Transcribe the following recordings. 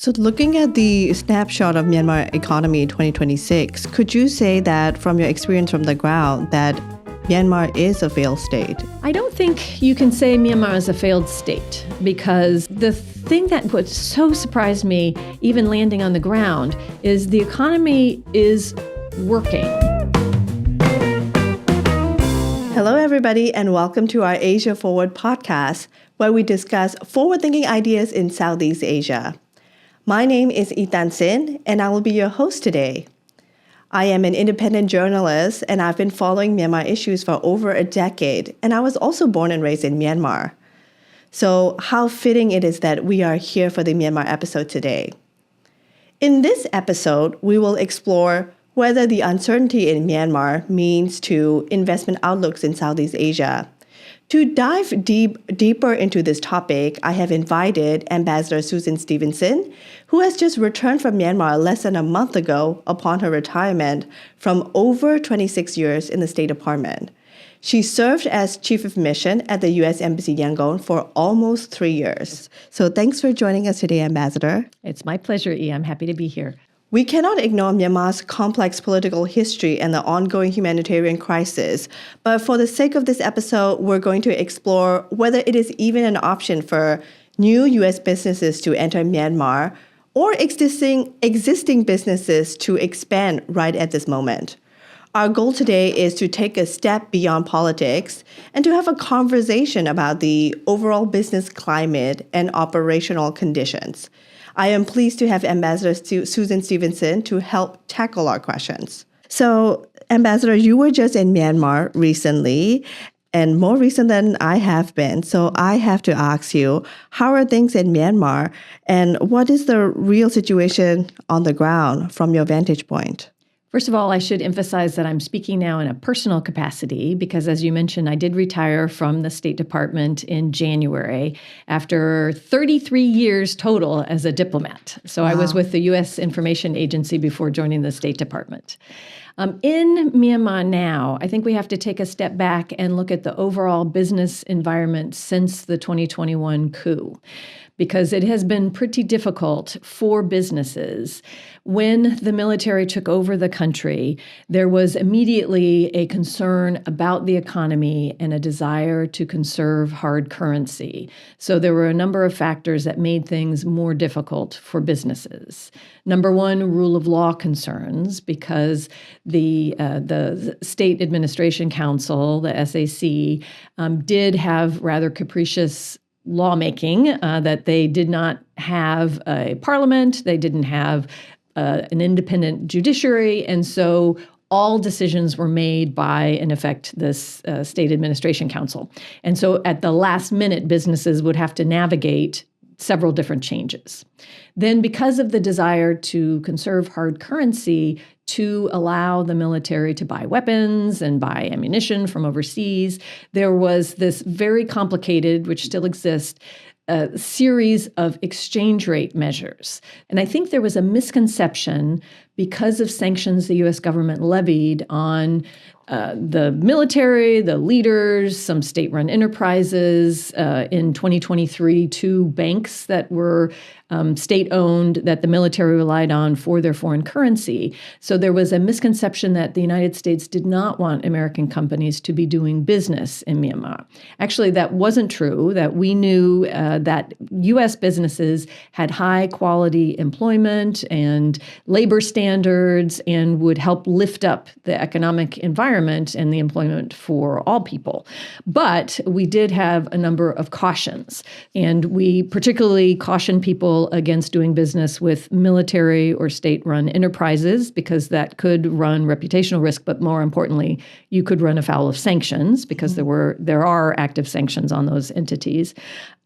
So looking at the snapshot of Myanmar economy in 2026, could you say that from your experience from the ground that Myanmar is a failed state? I don't think you can say Myanmar is a failed state because the thing that would so surprised me, even landing on the ground, is the economy is working. Hello, everybody, and welcome to our Asia Forward podcast, where we discuss forward-thinking ideas in Southeast Asia. My name is Ethan Sin, and I will be your host today. I am an independent journalist, and I've been following Myanmar issues for over a decade, and I was also born and raised in Myanmar. So how fitting it is that we are here for the Myanmar episode today. In this episode, we will explore whether the uncertainty in Myanmar means to investment outlooks in Southeast Asia. To dive deeper into this topic, I have invited Ambassador Susan Stevenson, who has just returned from Myanmar less than a month ago upon her retirement from over 26 years in the State Department. She served as Chief of Mission at the U.S. Embassy Yangon for almost 3 years. So thanks for joining us today, Ambassador. It's my pleasure, E. I'm happy to be here. We cannot ignore Myanmar's complex political history and the ongoing humanitarian crisis. But for the sake of this episode, we're going to explore whether it is even an option for new U.S. businesses to enter Myanmar or existing businesses to expand right at this moment. Our goal today is to take a step beyond politics and to have a conversation about the overall business climate and operational conditions. I am pleased to have Ambassador Susan Stevenson to help tackle our questions. So, Ambassador, you were just in Myanmar recently, and more recent than I have been. So I have to ask you, how are things in Myanmar, and what is the real situation on the ground from your vantage point? First of all, I should emphasize that I'm speaking now in a personal capacity because, as you mentioned, I did retire from the State Department in January after 33 years total as a diplomat. So wow. I was with the U.S. Information Agency before joining the State Department. In Myanmar now, I think we have to take a step back and look at the overall business environment since the 2021 coup, because it has been pretty difficult for businesses. When the military took over the country, there was immediately a concern about the economy and a desire to conserve hard currency. So there were a number of factors that made things more difficult for businesses. Number one, rule of law concerns, because the State Administration Council, the SAC, did have rather capricious lawmaking, that they did not have a parliament, they didn't have an independent judiciary, and so all decisions were made by, in effect, this State Administration Council. And so at the last minute, businesses would have to navigate several different changes. Then, because of the desire to conserve hard currency, to allow the military to buy weapons and buy ammunition from overseas, there was this very complicated, which still exists, a series of exchange rate measures. And I think there was a misconception because of sanctions the U.S. government levied on the military, the leaders, some state-run enterprises. In 2023, 2 banks that were state-owned that the military relied on for their foreign currency. So there was a misconception that the United States did not want American companies to be doing business in Myanmar. Actually, that wasn't true, that we knew that U.S. businesses had high-quality employment and labor standards and would help lift up the economic environment and the employment for all people. But we did have a number of cautions, and we particularly cautioned people against doing business with military or state-run enterprises because that could run reputational risk, but more importantly, you could run afoul of sanctions because there are active sanctions on those entities.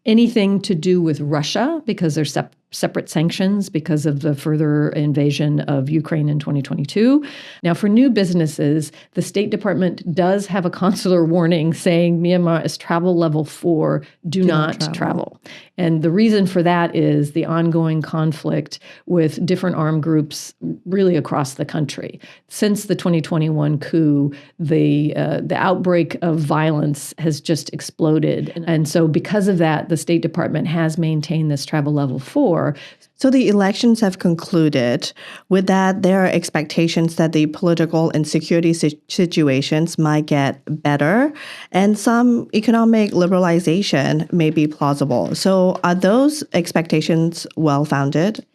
Anything to do with Russia, because there's separate sanctions because of the further invasion of Ukraine in 2022. Now, for new businesses, the State Department does have a consular warning saying Myanmar is travel level 4, do not travel. And the reason for that is the ongoing conflict with different armed groups really across the country. Since the 2021 coup, the outbreak of violence has just exploded. And so because of that, the State Department has maintained this travel level 4. So the elections have concluded. With that, there are expectations that the political and security situations might get better, and some economic liberalization may be plausible. So are those expectations well-founded?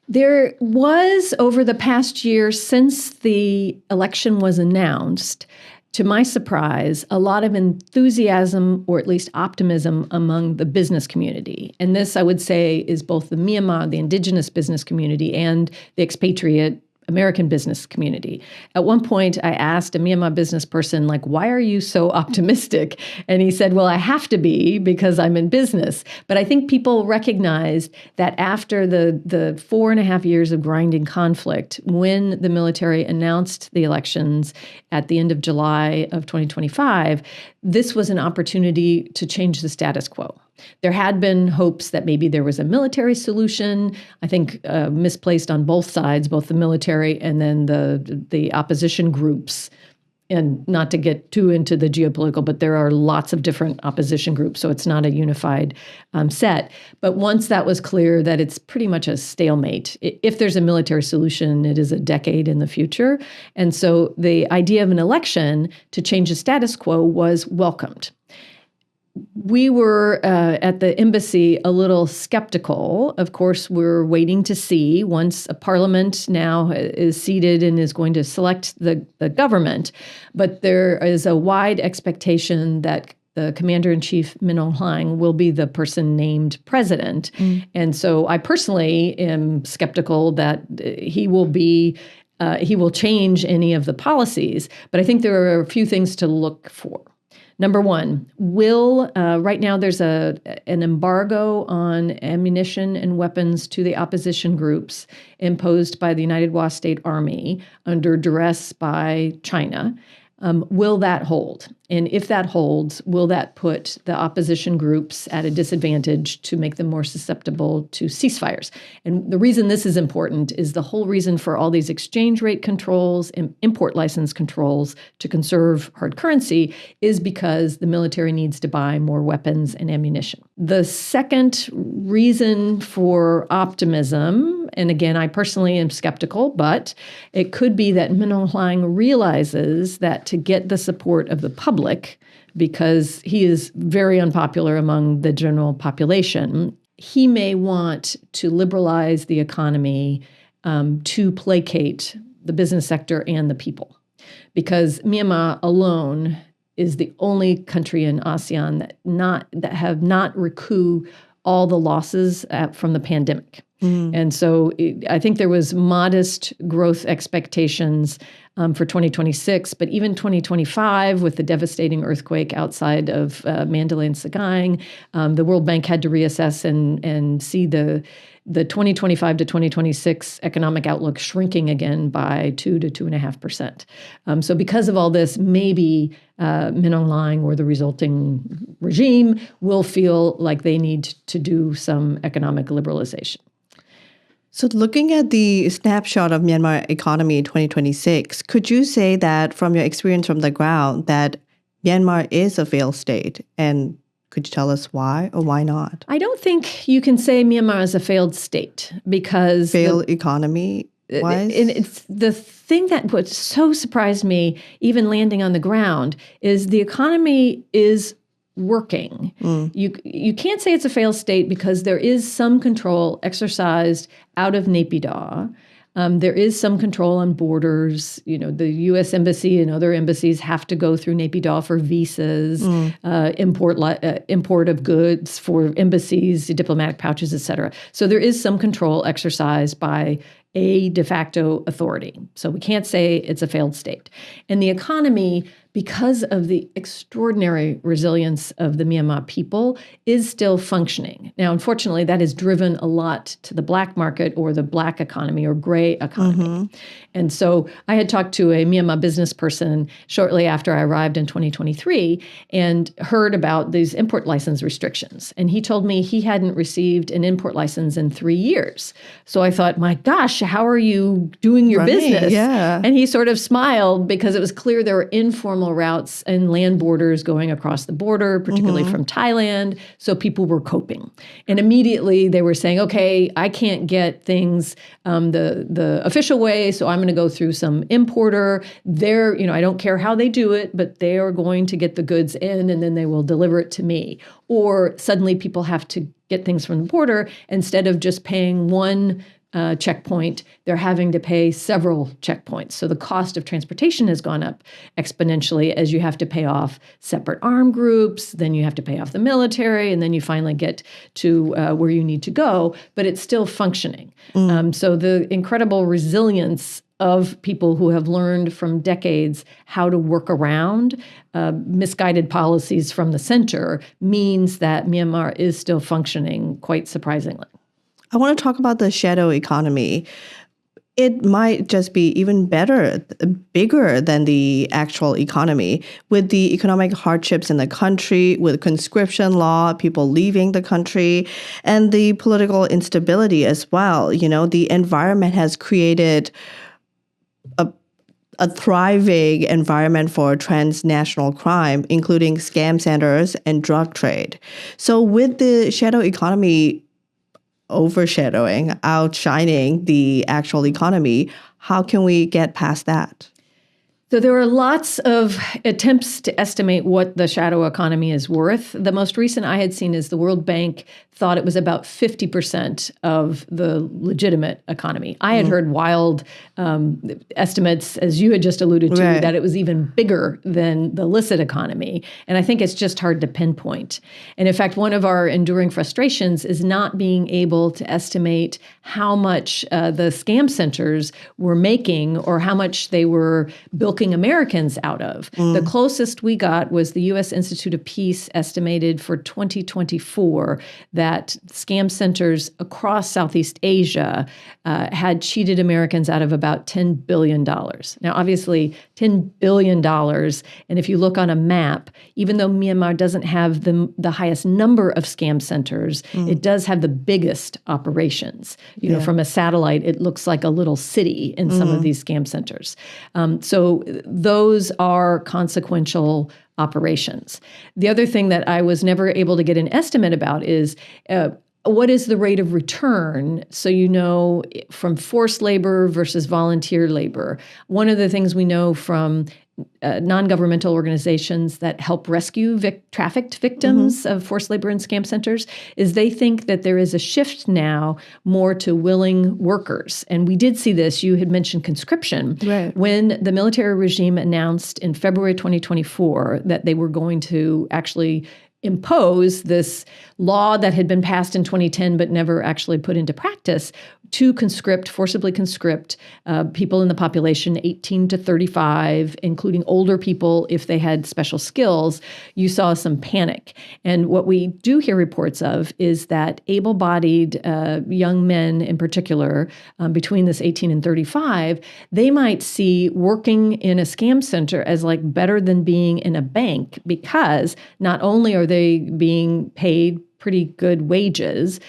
There was, over the past year since the election was announced, to my surprise, a lot of enthusiasm, or at least optimism, among the business community. And this, I would say, is both the Myanmar, the indigenous business community, and the expatriate American business community. At one point, I asked a Myanmar business person, like, why are you so optimistic? And he said, well, I have to be because I'm in business. But I think people recognized that after the 4.5 years of grinding conflict, when the military announced the elections at the end of July of 2025, this was an opportunity to change the status quo. There had been hopes that maybe there was a military solution, I think misplaced on both sides, both the military and then the opposition groups. And not to get too into the geopolitical, but there are lots of different opposition groups, so it's not a unified set. But once that was clear that it's pretty much a stalemate, if there's a military solution, it is a decade in the future. And so the idea of an election to change the status quo was welcomed. We were at the embassy a little skeptical. Of course, we're waiting to see once a parliament now is seated and is going to select the government. But there is a wide expectation that the commander-in-chief, Min Aung Hlaing, will be the person named president. And so I personally am skeptical that he will change any of the policies. But I think there are a few things to look for. Number one, right now there's an embargo on ammunition and weapons to the opposition groups imposed by the United Wa State Army under duress by China. Will that hold? And if that holds, will that put the opposition groups at a disadvantage to make them more susceptible to ceasefires? And the reason this is important is the whole reason for all these exchange rate controls and import license controls to conserve hard currency is because the military needs to buy more weapons and ammunition. The second reason for optimism, and again, I personally am skeptical, but it could be that Min Aung Hlaing realizes that to get the support of the public, because he is very unpopular among the general population, he may want to liberalize the economy to placate the business sector and the people. Because Myanmar alone is the only country in ASEAN that have not recouped all the losses from the pandemic. And so I think there was modest growth expectations for 2026, but even 2025 with the devastating earthquake outside of Mandalay and Sagaing, the World Bank had to reassess and see the 2025 to 2026 economic outlook shrinking again by 2 to 2.5%. So because of all this, maybe Min Aung Hlaing or the resulting regime will feel like they need to do some economic liberalization. So looking at the snapshot of Myanmar economy in 2026, could you say that from your experience from the ground that Myanmar is a failed state? And could you tell us why or why not? I don't think you can say Myanmar is a failed state because failed economy wise? And it's the thing that what so surprised me, even landing on the ground, is the economy is working. You can't say it's a failed state because there is some control exercised out of Naypyidaw. There is some control on borders. The U.S. Embassy and other embassies have to go through Naypyidaw for visas, import of goods for embassies, diplomatic pouches, et cetera. So there is some control exercised by a de facto authority. So we can't say it's a failed state. And the economy, because of the extraordinary resilience of the Myanmar people, is still functioning. Now, unfortunately, that has driven a lot to the black market or the black economy or gray economy. And so I had talked to a Myanmar business person shortly after I arrived in 2023 and heard about these import license restrictions. And he told me he hadn't received an import license in 3 years. So I thought, my gosh, how are you doing your business? Yeah. And he sort of smiled because it was clear there were informal routes and land borders going across the border, particularly from Thailand. So people were coping. And immediately they were saying, okay, I can't get things the official way, so I'm going to go through some importer. I don't care how they do it, but they are going to get the goods in and then they will deliver it to me. Or suddenly people have to get things from the border. Instead of just paying one checkpoint, they're having to pay several checkpoints. So the cost of transportation has gone up exponentially as you have to pay off separate armed groups, then you have to pay off the military, and then you finally get to where you need to go, but it's still functioning. So the incredible resilience of people who have learned from decades how to work around misguided policies from the center means that Myanmar is still functioning quite surprisingly. I want to talk about the shadow economy. It might just be even bigger than the actual economy. With the economic hardships in the country, with conscription law, people leaving the country, and the political instability as well. The environment has created a thriving environment for transnational crime, including scam centers and drug trade. So with the shadow economy outshining the actual economy, how can we get past that? So there are lots of attempts to estimate what the shadow economy is worth. The most recent I had seen is the World Bank thought it was about 50% of the legitimate economy. I had heard wild estimates, as you had just alluded to, Right. that it was even bigger than the illicit economy. And I think it's just hard to pinpoint. And in fact, one of our enduring frustrations is not being able to estimate how much the scam centers were making or how much they were bilking Americans out of. The closest we got was the U.S. Institute of Peace estimated for 2024 that scam centers across Southeast Asia had cheated Americans out of about $10 billion. Now, obviously, $10 billion, and if you look on a map, even though Myanmar doesn't have the highest number of scam centers, it does have the biggest operations. From a satellite, it looks like a little city in some of these scam centers. So those are consequential operations. The other thing that I was never able to get an estimate about is what is the rate of return? So from forced labor versus volunteer labor. One of the things we know from non-governmental organizations that help rescue trafficked victims of forced labor and scam centers is they think that there is a shift now more to willing workers. And we did see this. You had mentioned conscription. Right. When the military regime announced in February 2024 that they were going to actually impose this law that had been passed in 2010 but never actually put into practice to forcibly conscript people in the population 18 to 35, including older people if they had special skills, you saw some panic. And what we do hear reports of is that able-bodied young men in particular, between this 18 and 35, they might see working in a scam center as like better than being in a bank because not only are they being paid pretty good wages,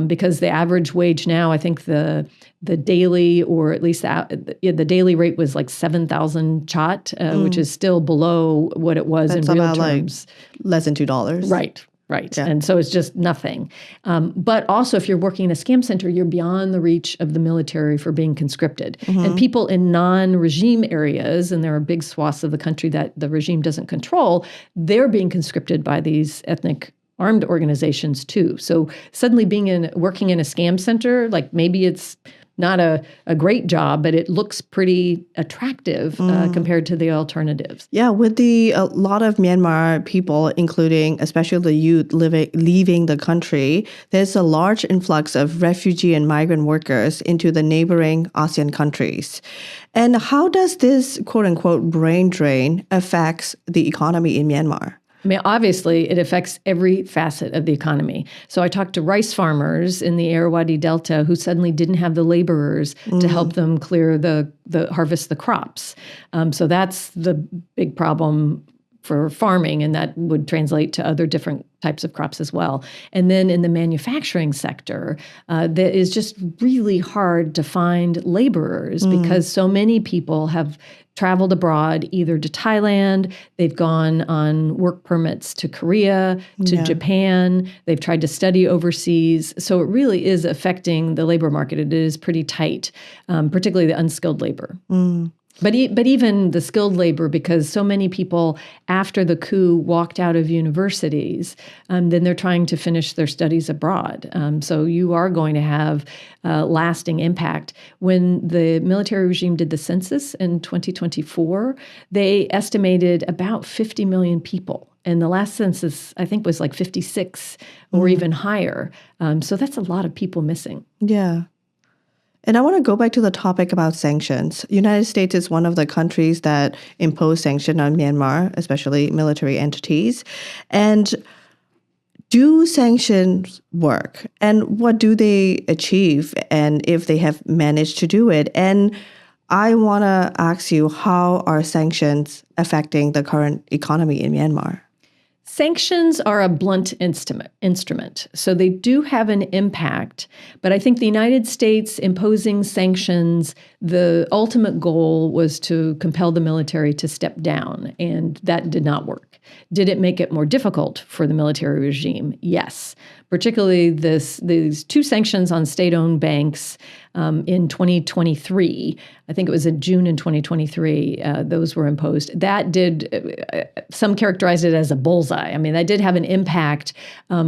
because the average wage now, I think the daily, or at least the daily rate was like 7,000 kyat, which is still below what it was in real terms. Like less than $2. Right. Yeah. And so it's just nothing. But also, if you're working in a scam center, you're beyond the reach of the military for being conscripted. And people in non-regime areas, and there are big swaths of the country that the regime doesn't control, they're being conscripted by these ethnic armed organizations too. So suddenly working in a scam center, like maybe it's not a great job, but it looks pretty attractive compared to the alternatives. Yeah, with a lot of Myanmar people, including especially the youth leaving the country, there's a large influx of refugee and migrant workers into the neighboring ASEAN countries. And how does this quote-unquote brain drain affects the economy in Myanmar? I mean, obviously, it affects every facet of the economy. So I talked to rice farmers in the Irrawaddy Delta who suddenly didn't have the laborers to help them clear harvest the crops. So that's the big problem for farming, and that would translate to other different types of crops as well. And then in the manufacturing sector, that is just really hard to find laborers because so many people have traveled abroad, either to Thailand, they've gone on work permits to Korea, to Japan, they've tried to study overseas. So it really is affecting the labor market. It is pretty tight, particularly the unskilled labor. But even the skilled labor, because so many people after the coup walked out of universities, then they're trying to finish their studies abroad. So you are going to have lasting impact. When the military regime did the census in 2024, they estimated about 50 million people. And the last census, I think, was like 56 or even higher. So that's a lot of people missing. Yeah. And I want to go back to the topic about sanctions. United States is one of the countries that impose sanctions on Myanmar, especially military entities. And do sanctions work? And what do they achieve? And if they have managed to do it? And I want to ask you, how are sanctions affecting the current economy in Myanmar? Sanctions are a blunt instrument, so they do have an impact. But I think the United States imposing sanctions, the ultimate goal was to compel the military to step down, and that did not work. Did it make it more difficult for the military regime? Yes. Particularly these two sanctions on state-owned banks in 2023. I think it was in June in 2023, those were imposed. That did, some characterized it as a bullseye. I mean, that did have an impact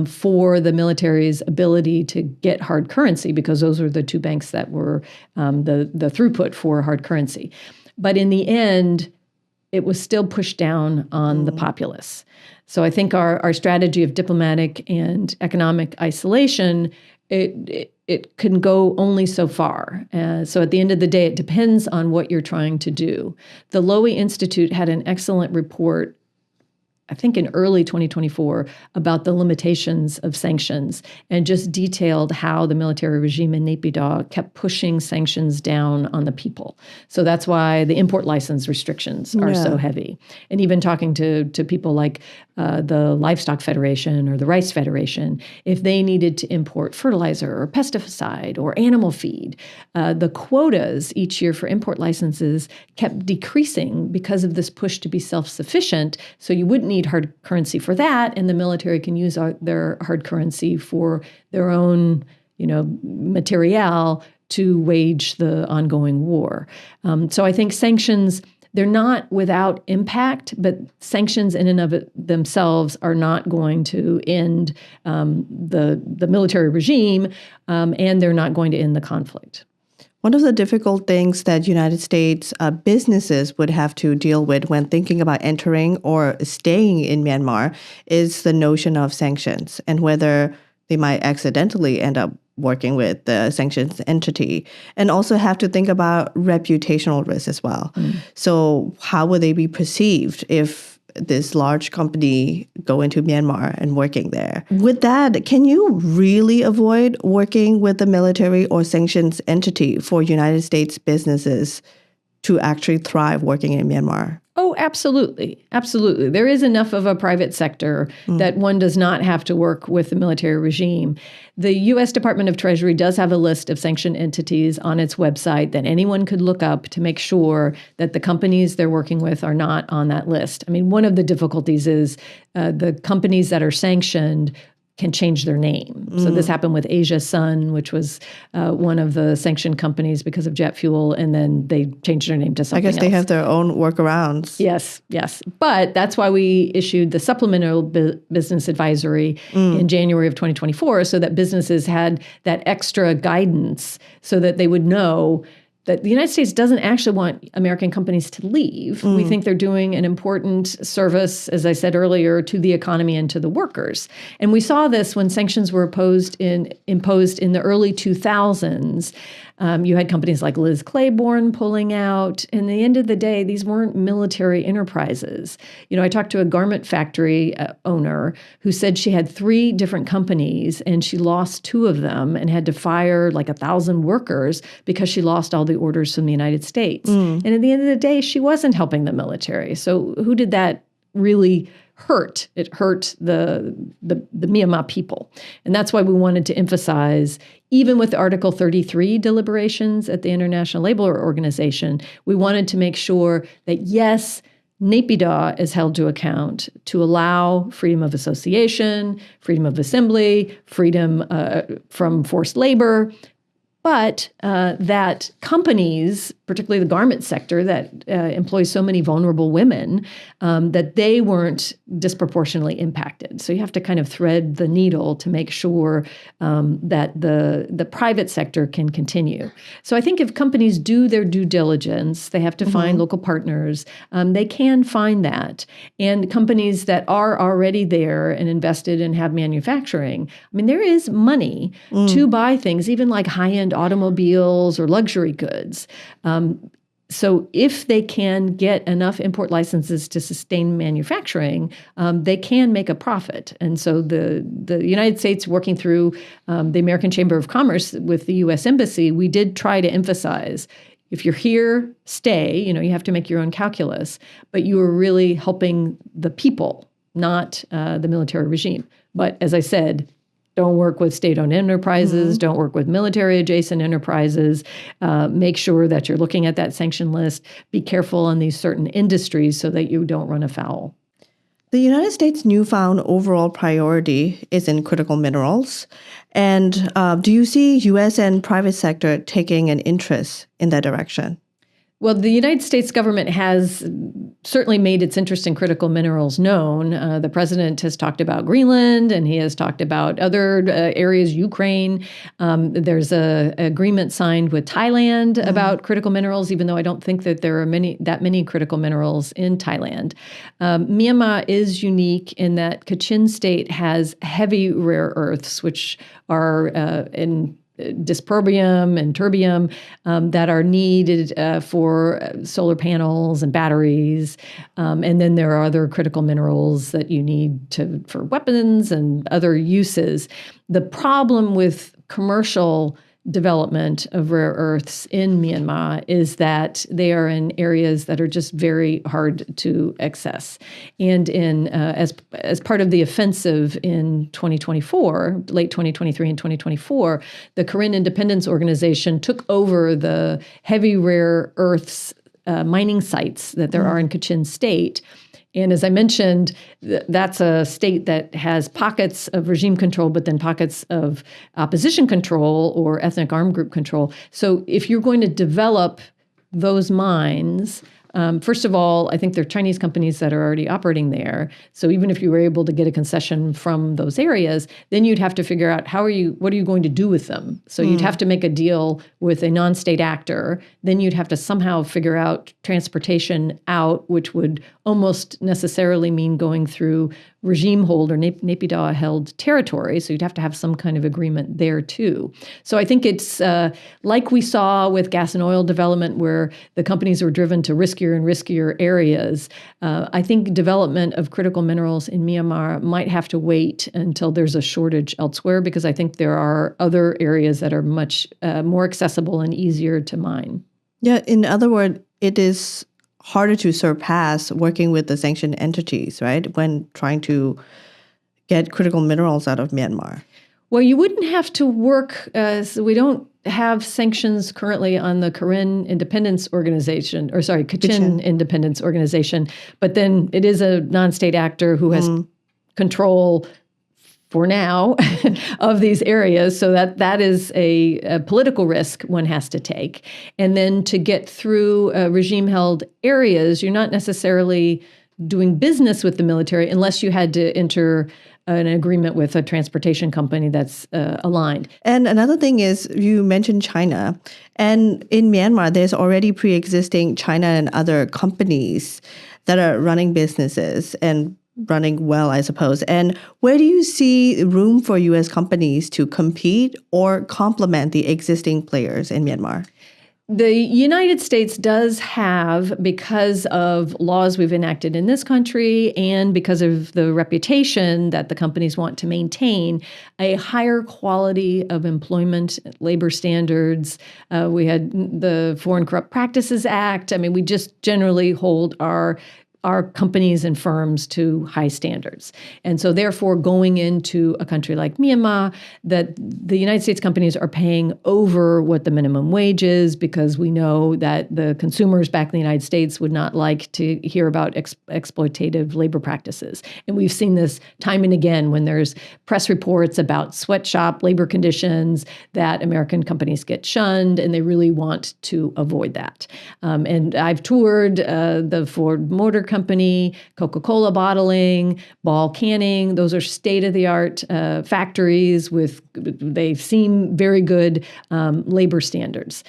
for the military's ability to get hard currency, because those were the two banks that were the throughput for hard currency. But in the end, it was still pushed down on the populace. So I think our strategy of diplomatic and economic isolation, it can go only so far. So at the end of the day, it depends on what you're trying to do. The Lowy Institute had an excellent report, I think in early 2024, about the limitations of sanctions, and just detailed how the military regime in Naypyidaw kept pushing sanctions down on the people. So that's why the import license restrictions are so heavy. And even talking to people like the Livestock Federation or the Rice Federation, if they needed to import fertilizer or pesticide or animal feed, the quotas each year for import licenses kept decreasing because of this push to be self-sufficient. So you wouldn't need hard currency for that, and the military can use their hard currency for their own, materiel to wage the ongoing war. So I think sanctions, they're not without impact, but sanctions in and of themselves are not going to end the military regime, and they're not going to end the conflict. One of the difficult things that United States businesses would have to deal with when thinking about entering or staying in Myanmar is the notion of sanctions and whether they might accidentally end up working with the sanctions entity, and also have to think about reputational risk as well. So how would they be perceived if this large company go into Myanmar and working there? With that, can you really avoid working with the military or sanctions entity for United States businesses to actually thrive working in Myanmar? Oh, absolutely. Absolutely. There is enough of a private sector that one does not have to work with the military regime. The U.S. Department of Treasury does have a list of sanctioned entities on its website that anyone could look up to make sure that the companies they're working with are not on that list. I mean, one of the difficulties is the companies that are sanctioned can change their name. So this happened with Asia Sun, which was one of the sanctioned companies because of jet fuel, and then they changed their name to something else. I guess they have their own workarounds. Yes. But that's why we issued the supplemental business advisory in January of 2024, so that businesses had that extra guidance so that they would know that the United States doesn't actually want American companies to leave. We think they're doing an important service, as I said earlier, to the economy and to the workers. And we saw this when sanctions were imposed in the early 2000s. You had companies like Liz Claiborne pulling out. And at the end of the day, these weren't military enterprises. I talked to a garment factory owner who said she had 3 different companies and she lost 2 of them and had to fire like 1,000 workers because she lost all the orders from the United States. And at the end of the day, she wasn't helping the military. So who did that really hurt. It hurt the Myanmar people. And that's why we wanted to emphasize, even with Article 33 deliberations at the International Labour Organization, we wanted to make sure that, yes, Naypyidaw is held to account to allow freedom of association, freedom of assembly, freedom from forced labor, but that companies, particularly the garment sector that employs so many vulnerable women, that they weren't disproportionately impacted. So you have to kind of thread the needle to make sure that the private sector can continue. So I think if companies do their due diligence, they have to find local partners. They can find that. And companies that are already there and invested and have manufacturing, I mean, there is money to buy things, even like high-end automobiles or luxury goods. So if they can get enough import licenses to sustain manufacturing, they can make a profit. And so the United States, working through the American Chamber of Commerce with the U.S. Embassy, we did try to emphasize, if you're here, stay. You have to make your own calculus, but you are really helping the people, not the military regime. But as I said, don't work with state-owned enterprises. Don't work with military-adjacent enterprises. Make sure that you're looking at that sanction list. Be careful on these certain industries so that you don't run afoul. The United States' newfound overall priority is in critical minerals. And do you see U.S. and private sector taking an interest in that direction? Well, the United States government has certainly made its interest in critical minerals known. The president has talked about Greenland, and he has talked about other areas, Ukraine. There's an agreement signed with Thailand about critical minerals, even though I don't think that there are that many critical minerals in Thailand. Myanmar is unique in that Kachin State has heavy rare earths, which are in dysprosium and terbium that are needed for solar panels and batteries. And then there are other critical minerals that you need for weapons and other uses. The problem with commercial development of rare earths in Myanmar is that they are in areas that are just very hard to access. And as part of the offensive in 2024, late 2023 and 2024, the Karen Independence Organization took over the heavy rare earths mining sites that there are in Kachin State. And as I mentioned, that's a state that has pockets of regime control, but then pockets of opposition control or ethnic armed group control. So if you're going to develop those mines, first of all, I think there are Chinese companies that are already operating there. So even if you were able to get a concession from those areas, then you'd have to figure out what are you going to do with them? So you'd have to make a deal with a non-state actor. Then you'd have to somehow figure out transportation out, which would almost necessarily mean going through regime-hold or Naypyidaw-held territory. So you'd have to have some kind of agreement there too. So I think it's like we saw with gas and oil development, where the companies were driven to riskier and riskier areas. I think development of critical minerals in Myanmar might have to wait until there's a shortage elsewhere, because I think there are other areas that are much more accessible and easier to mine. Yeah, in other words, it is harder to surpass working with the sanctioned entities, right, when trying to get critical minerals out of Myanmar. Well, you wouldn't have to work, so we don't have sanctions currently on the Kachin Independence Organization, Kachin Independence Organization, but then it is a non-state actor who has control for now of these areas. So that is a political risk one has to take. And then to get through regime-held areas, you're not necessarily doing business with the military unless you had to enter an agreement with a transportation company that's aligned. And another thing is, you mentioned China. And in Myanmar, there's already pre-existing China and other companies that are running businesses and running well, I suppose. And where do you see room for U.S. companies to compete or complement the existing players in Myanmar? The United States does have, because of laws we've enacted in this country and because of the reputation that the companies want to maintain, a higher quality of employment, labor standards. We had the Foreign Corrupt Practices Act. I mean, we just generally hold our our companies and firms to high standards. And so therefore, going into a country like Myanmar, that the United States companies are paying over what the minimum wage is, because we know that the consumers back in the United States would not like to hear about exploitative labor practices. And we've seen this time and again when there's press reports about sweatshop labor conditions, that American companies get shunned, and they really want to avoid that. And I've toured the Ford Motor Company, Coca-Cola bottling, Ball canning. Those are state-of-the-art factories they seem very good labor standards.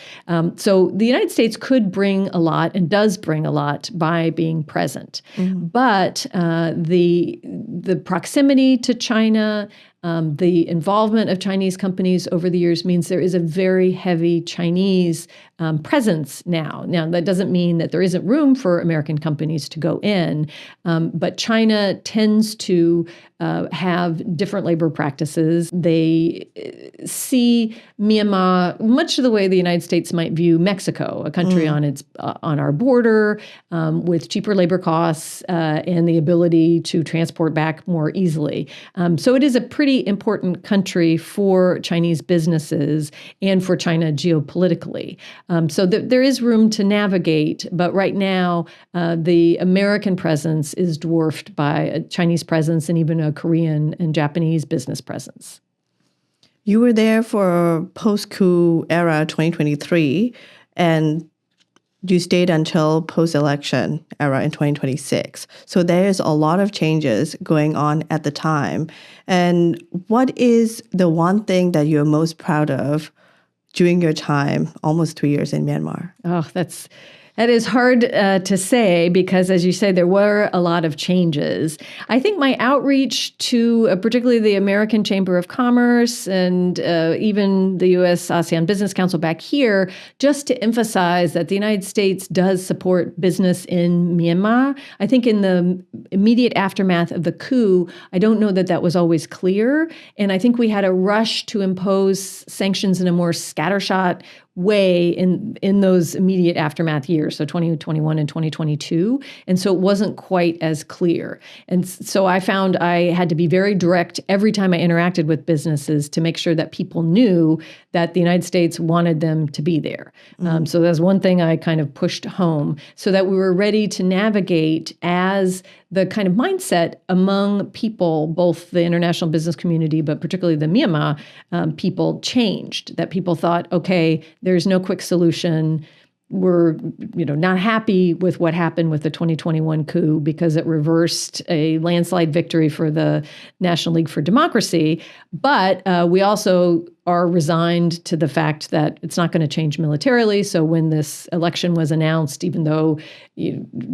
So the United States could bring a lot and does bring a lot by being present. Mm-hmm. But the proximity to China, the involvement of Chinese companies over the years means there is a very heavy Chinese presence now. Now, that doesn't mean that there isn't room for American companies to go in, but China tends to have different labor practices. They see Myanmar much the way the United States might view Mexico, a country on our border with cheaper labor costs and the ability to transport back more easily. So it is a pretty important country for Chinese businesses and for China geopolitically. So there is room to navigate, but right now the American presence is dwarfed by a Chinese presence and even a Korean and Japanese business presence. You were there for post-coup era 2023, and you stayed until post-election era in 2026. So there's a lot of changes going on at the time. And what is the one thing that you're most proud of during your time, almost 3 years in Myanmar? Oh, that is hard to say, because, as you say, there were a lot of changes. I think my outreach to particularly the American Chamber of Commerce and even the U.S. ASEAN Business Council back here, just to emphasize that the United States does support business in Myanmar. I think in the immediate aftermath of the coup, I don't know that that was always clear. And I think we had a rush to impose sanctions in a more scattershot way in those immediate aftermath years, so 2021 and 2022. And so it wasn't quite as clear. And so I found I had to be very direct every time I interacted with businesses to make sure that people knew that the United States wanted them to be there. So that's one thing I kind of pushed home, so that we were ready to navigate as the kind of mindset among people, both the international business community, but particularly the Myanmar people, changed. That people thought, okay, there's no quick solution. We're not happy with what happened with the 2021 coup because it reversed a landslide victory for the National League for Democracy. But we also are resigned to the fact that it's not going to change militarily. So when this election was announced, even though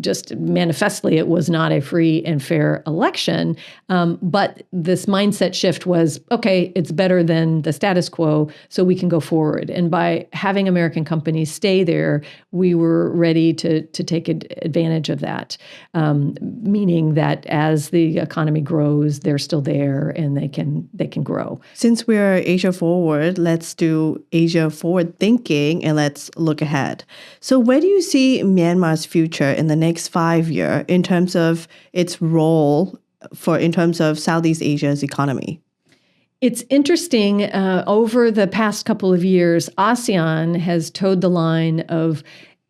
just manifestly it was not a free and fair election, but this mindset shift was, okay, it's better than the status quo, so we can go forward. And by having American companies stay there, we were ready to take advantage of that, meaning that as the economy grows, they're still there and they can grow. Since we're Asia Forward, let's do Asia Forward thinking and let's look ahead. So where do you see Myanmar's future in the next 5 years in terms of its role in terms of Southeast Asia's economy? It's interesting, over the past couple of years, ASEAN has towed the line of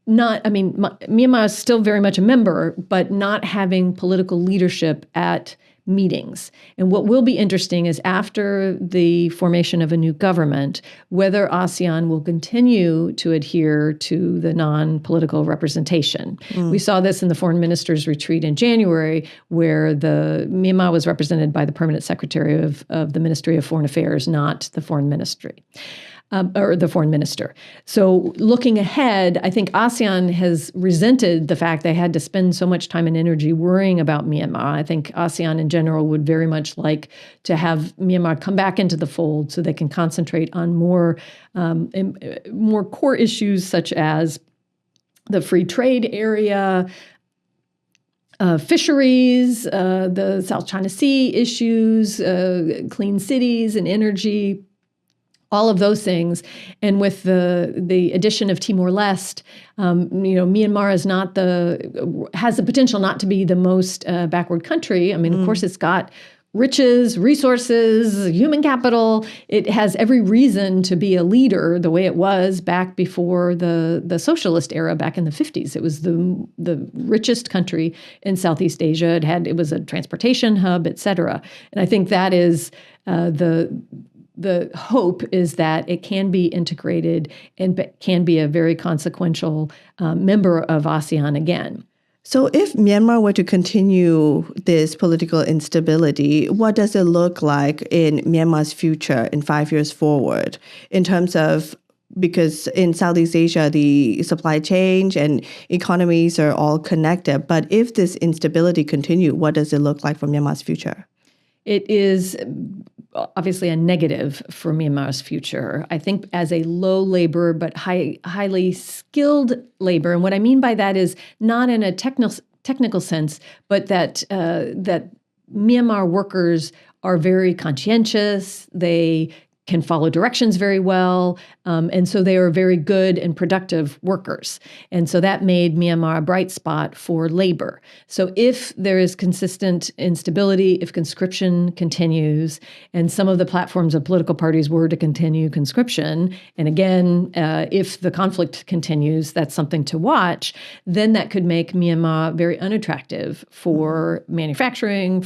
Myanmar is still very much a member, but not having political leadership at meetings. And what will be interesting is after the formation of a new government, whether ASEAN will continue to adhere to the non-political representation. We saw this in the foreign ministers' retreat in January, where Myanmar was represented by the permanent secretary of the Ministry of Foreign Affairs, not the foreign ministry. Or the foreign minister. So looking ahead, I think ASEAN has resented the fact they had to spend so much time and energy worrying about Myanmar. I think ASEAN in general would very much like to have Myanmar come back into the fold so they can concentrate on more core issues such as the free trade area, fisheries, the South China Sea issues, clean cities and energy, all of those things. And with the addition of Timor-Leste, Myanmar has the potential not to be the most backward country. I mean, of course, it's got riches, resources, human capital. It has every reason to be a leader the way it was back before the socialist era back in the 50s. It was the richest country in Southeast Asia. It was a transportation hub, et cetera. And I think that is the hope is that it can be integrated and can be a very consequential member of ASEAN again. So if Myanmar were to continue this political instability, what does it look like in Myanmar's future in 5 years forward in terms of, because in Southeast Asia, the supply chain and economies are all connected. But if this instability continues, what does it look like for Myanmar's future? It is obviously a negative for Myanmar's future. I think as a low labor but highly skilled labor, and what I mean by that is not in a technical sense, but that Myanmar workers are very conscientious. They can follow directions very well. And so they are very good and productive workers. And so that made Myanmar a bright spot for labor. So if there is consistent instability, if conscription continues, and some of the platforms of political parties were to continue conscription, and again, if the conflict continues, that's something to watch, then that could make Myanmar very unattractive for manufacturing,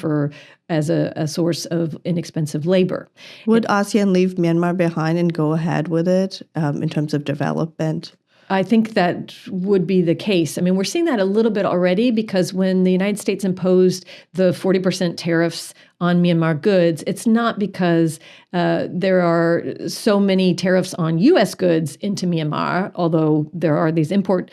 as a source of inexpensive labor. Would ASEAN leave Myanmar behind and go ahead with it in terms of development? I think that would be the case. I mean, we're seeing that a little bit already because when the United States imposed the 40% tariffs on Myanmar goods, it's not because there are so many tariffs on U.S. goods into Myanmar, although there are these import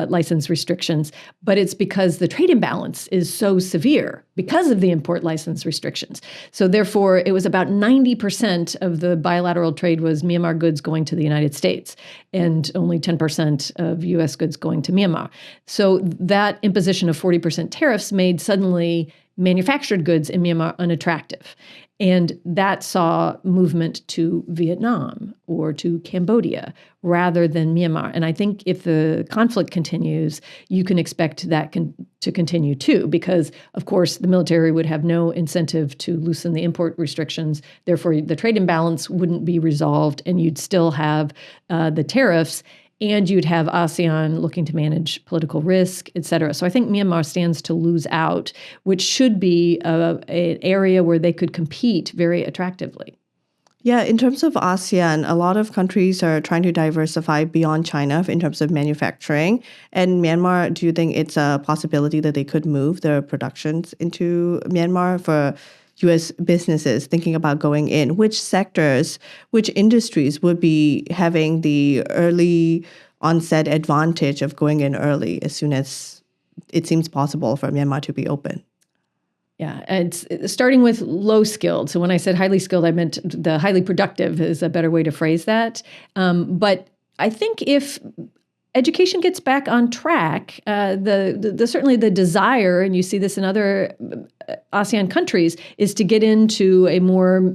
license restrictions, but it's because the trade imbalance is so severe because of the import license restrictions. So therefore, it was about 90% of the bilateral trade was Myanmar goods going to the United States and only 10% of U.S. goods going to Myanmar. So that imposition of 40% tariffs made suddenly manufactured goods in Myanmar unattractive. And that saw movement to Vietnam or to Cambodia rather than Myanmar. And I think if the conflict continues, you can expect that to continue too, because, of course, the military would have no incentive to loosen the import restrictions. Therefore, the trade imbalance wouldn't be resolved, and you'd still have the tariffs. And you'd have ASEAN looking to manage political risk, et cetera. So I think Myanmar stands to lose out, which should be an area where they could compete very attractively. Yeah, in terms of ASEAN, a lot of countries are trying to diversify beyond China in terms of manufacturing. And Myanmar, do you think it's a possibility that they could move their productions into Myanmar for U.S. businesses thinking about going in? Which sectors, which industries would be having the early onset advantage of going in early as soon as it seems possible for Myanmar to be open? Yeah, it's starting with low skilled. So when I said highly skilled, I meant the highly productive is a better way to phrase that. But I think if education gets back on track, certainly the desire, and you see this in other ASEAN countries, is to get into a more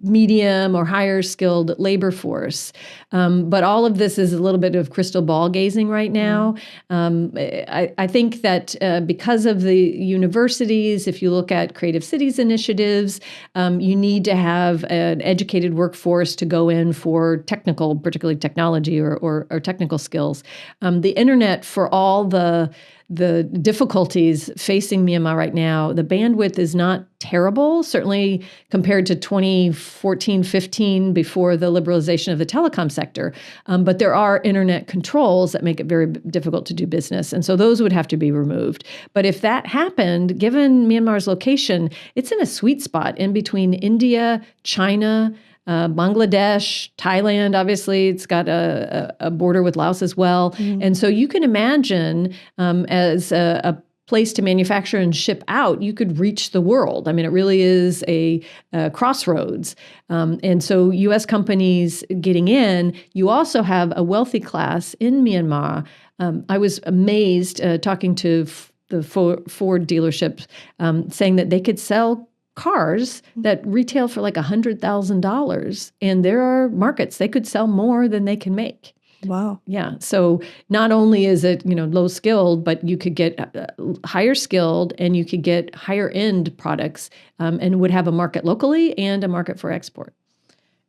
medium or higher skilled labor force. But all of this is a little bit of crystal ball gazing right now. I think that because of the universities, if you look at Creative Cities initiatives, you need to have an educated workforce to go in for technical, particularly technology or technical skills. The internet, for all the difficulties facing Myanmar right now, the bandwidth is not terrible, certainly compared to 2014-15 before the liberalization of the telecom sector. But there are internet controls that make it very difficult to do business. And so those would have to be removed. But if that happened, given Myanmar's location, it's in a sweet spot in between India, China, Bangladesh, Thailand, obviously, it's got a border with Laos as well. And so you can imagine as a place to manufacture and ship out, you could reach the world. I mean, it really is a crossroads. And so U.S. companies getting in, you also have a wealthy class in Myanmar. I was amazed talking to the Ford dealerships saying that they could sell cars that retail for like $100,000, and there are markets they could sell more than they can make. Wow. Yeah. So not only is it, low skilled, but you could get higher skilled and you could get higher end products and would have a market locally and a market for export.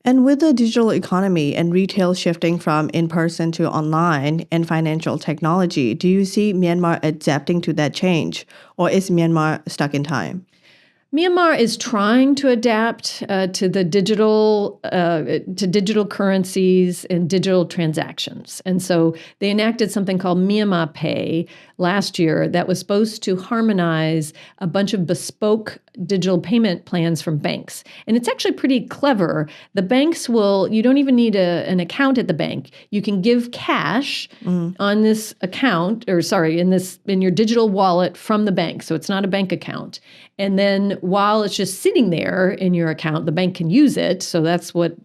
And with the digital economy and retail shifting from in-person to online and financial technology, do you see Myanmar adapting to that change, or is Myanmar stuck in time? Myanmar is trying to adapt to the digital currencies and digital transactions. And so they enacted something called MizzimaTV last year that was supposed to harmonize a bunch of bespoke digital payment plans from banks. And it's actually pretty clever. The banks you don't even need an account at the bank. You can give cash on this account, in your digital wallet from the bank. So it's not a bank account. And then while it's just sitting there in your account, the bank can use it. So that's what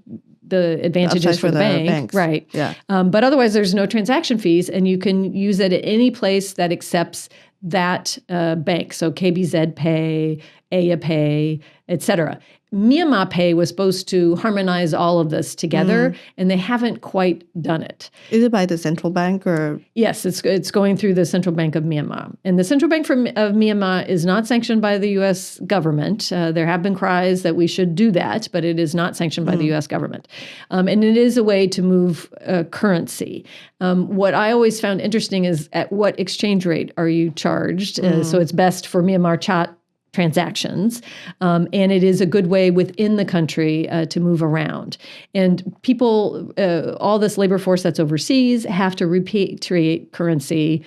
the advantage is for the bank. Banks. Right. Yeah. But otherwise, there's no transaction fees, and you can use it at any place that accepts that bank. So KBZ Pay, Aya Pay, et cetera. MizzimaTV was supposed to harmonize all of this together, and they haven't quite done it. Is it by the central bank or? Yes, it's going through the Central Bank of Myanmar. And the Central Bank of Myanmar is not sanctioned by the U.S. government. There have been cries that we should do that, but it is not sanctioned by the U.S. government. And it is a way to move currency. What I always found interesting is at what exchange rate are you charged? So it's best for Myanmar Chat transactions. And it is a good way within the country to move around. And people, all this labor force that's overseas, have to repatriate currency.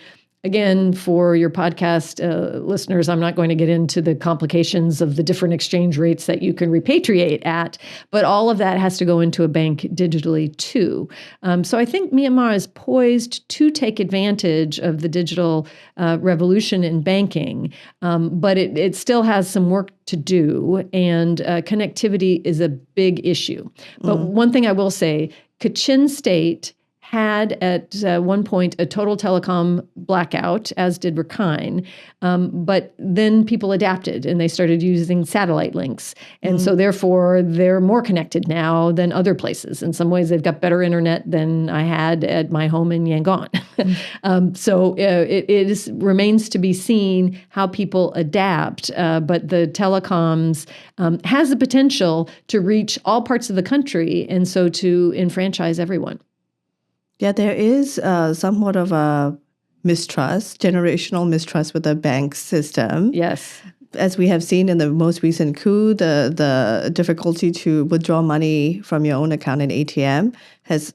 Again, for your podcast listeners, I'm not going to get into the complications of the different exchange rates that you can repatriate at, but all of that has to go into a bank digitally too. So I think Myanmar is poised to take advantage of the digital revolution in banking, but it still has some work to do, and connectivity is a big issue. But one thing I will say, Kachin State had at one point a total telecom blackout, as did Rakhine. But then people adapted and they started using satellite links. And so therefore, they're more connected now than other places. In some ways, they've got better internet than I had at my home in Yangon. So it remains to be seen how people adapt. But the telecoms has the potential to reach all parts of the country, and so to enfranchise everyone. Yeah, there is somewhat of a mistrust, generational mistrust with the bank system. Yes. As we have seen in the most recent coup, the difficulty to withdraw money from your own account in ATM has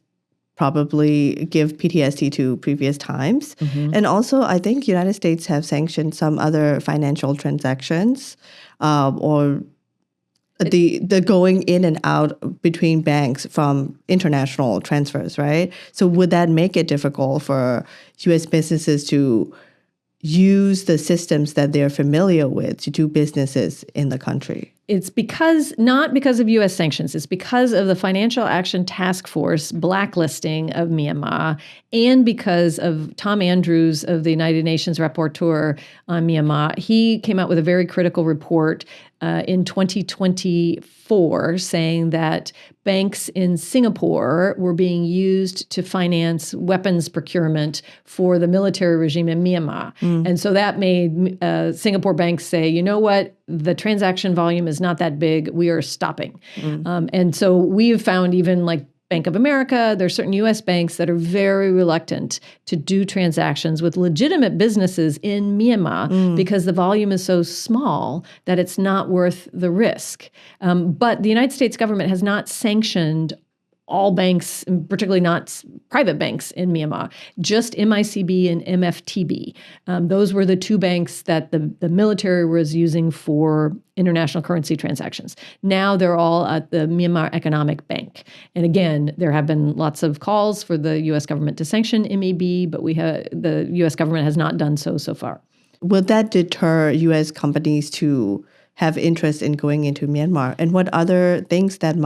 probably give PTSD to previous times. And also, I think United States have sanctioned some other financial transactions or the going in and out between banks from international transfers, right? So would that make it difficult for U.S. businesses to use the systems that they're familiar with to do businesses in the country? It's not because of U.S. sanctions. It's because of the Financial Action Task Force blacklisting of Myanmar, and because of Tom Andrews of the United Nations Rapporteur on Myanmar. He came out with a very critical report in 2024 saying that banks in Singapore were being used to finance weapons procurement for the military regime in Myanmar. And so that made Singapore banks say, you know what, the transaction volume is not that big, we are stopping. And so we've found even like Bank of America, there are certain U.S. banks that are very reluctant to do transactions with legitimate businesses in Myanmar because the volume is so small that it's not worth the risk. But the United States government has not sanctioned all banks, and particularly not private banks in Myanmar, just MICB and MFTB. Those were the two banks that the military was using for international currency transactions. Now they're all at the Myanmar Economic Bank. And again, there have been lots of calls for the U.S. government to sanction MEB, but the U.S. government has not done so far. Would that deter U.S. companies to have interest in going into Myanmar? And what other things that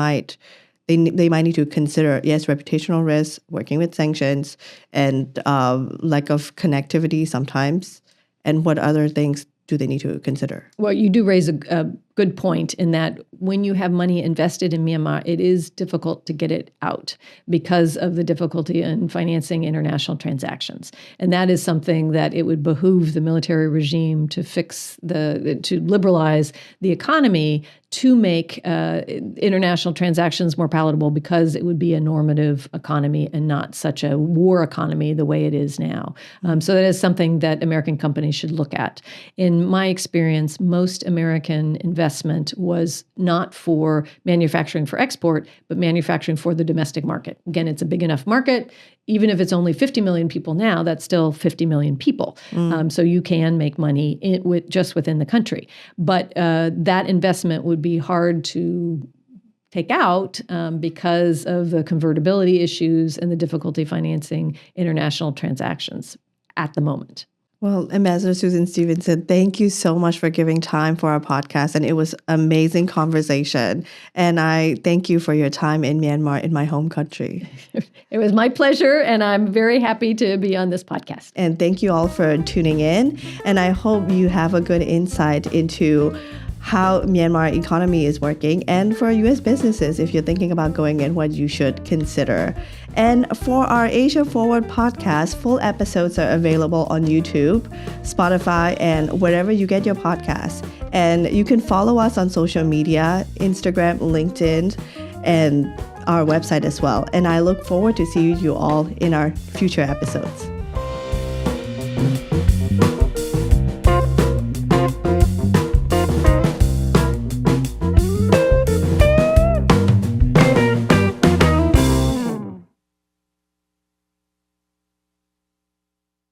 they might need to consider? Yes, reputational risk, working with sanctions, and lack of connectivity sometimes. And what other things do they need to consider? Well, you do raise a good point in that when you have money invested in Myanmar, it is difficult to get it out because of the difficulty in financing international transactions. And that is something that it would behoove the military regime to to liberalize the economy to make international transactions more palatable, because it would be a normative economy and not such a war economy the way it is now. So that is something that American companies should look at. In my experience, most American investment was not for manufacturing for export, but manufacturing for the domestic market. Again, it's a big enough market. Even if it's only 50 million people now, that's still 50 million people. So you can make money just within the country. But that investment would be hard to take out because of the convertibility issues and the difficulty financing international transactions at the moment. Well, Ambassador Susan Stevenson, thank you so much for giving time for our podcast. And it was amazing conversation. And I thank you for your time in Myanmar, in my home country. It was my pleasure. And I'm very happy to be on this podcast. And thank you all for tuning in. And I hope you have a good insight into how Myanmar economy is working, and for U.S. businesses, if you're thinking about going in, what you should consider. And for our Asia Forward podcast, full episodes are available on YouTube, Spotify, and wherever you get your podcasts. And you can follow us on social media, Instagram, LinkedIn, and our website as well. And I look forward to seeing you all in our future episodes.